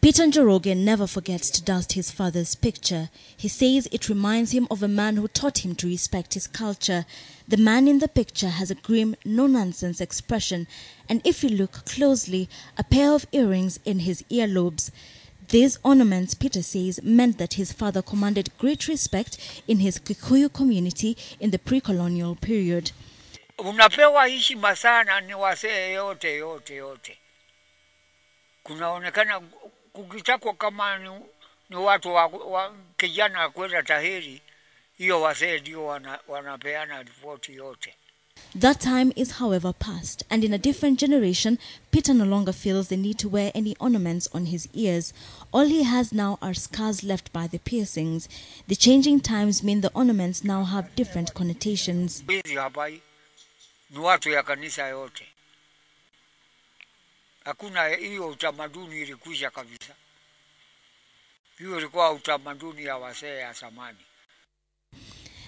Peter Njoroge never forgets to dust his father's picture. He says it reminds him of a man who taught him to respect his culture. The man in the picture has a grim, no-nonsense expression, and if you look closely, a pair of earrings in his earlobes. These ornaments, Peter says, meant that his father commanded great respect in his Kikuyu community in the pre-colonial period. Unapewa heshima sana ni wasee yote. Kunaonekana kukitakwa kama ni watu wa kijana kwenda tahiri, hiyo wasee ndio wanapeana ripoti yote. That time is, however, past, and in a different generation, Peter no longer feels the need to wear any ornaments on his ears. All he has now are scars left by the piercings. The changing times mean the ornaments now have different connotations. Hizi hapai ni watu ya kanisa yote. Hakuna hiyo utamaduni ilikwisha kabisa. Hiyo ilikuwa utamaduni ya wasee ya zamani.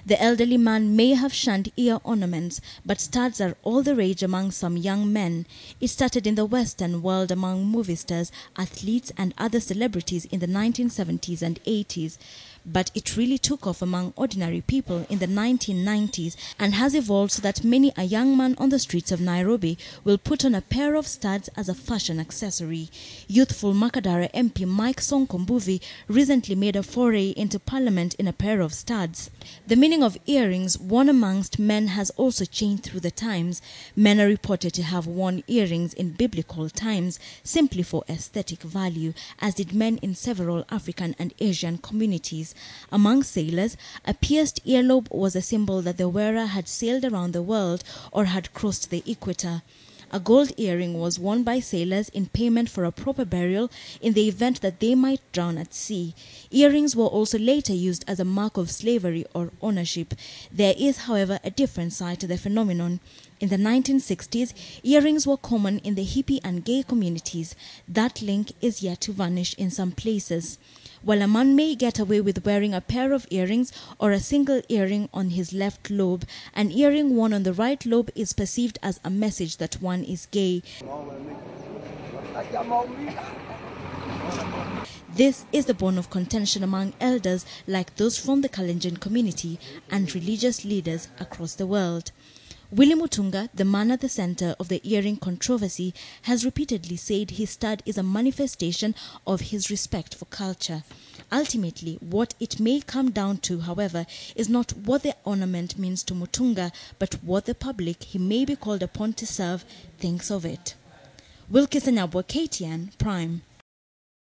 The elderly man may have shunned ear ornaments, but studs are all the rage among some young men. It started in the Western world among movie stars, athletes and other celebrities in the 1970s and 80s. But it really took off among ordinary people in the 1990s and has evolved so that many a young man on the streets of Nairobi will put on a pair of studs as a fashion accessory. Youthful Makadara MP Mike Sonko recently made a foray into parliament in a pair of studs. The meaning of earrings worn amongst men has also changed through the times. Men are reported to have worn earrings in biblical times simply for aesthetic value, as did men in several African and Asian communities. Among sailors, a pierced earlobe was a symbol that the wearer had sailed around the world or had crossed the equator. A gold earring was worn by sailors in payment for a proper burial in the event that they might drown at sea. Earrings were also later used as a mark of slavery or ownership. There is, however, a different side to the phenomenon. In the 1960s, earrings were common in the hippie and gay communities. That link is yet to vanish in some places. While a man may get away with wearing a pair of earrings or a single earring on his left lobe, an earring worn on the right lobe is perceived as a message that one is gay. This is the bone of contention among elders like those from the Kalenjin community and religious leaders across the world. Willy Mutunga, the man at the center of the earring controversy, has repeatedly said his stud is a manifestation of his respect for culture. Ultimately, what it may come down to, however, is not what the ornament means to Mutunga, but what the public he may be called upon to serve thinks of it. Wilkister, Nyabwa, KTN Prime.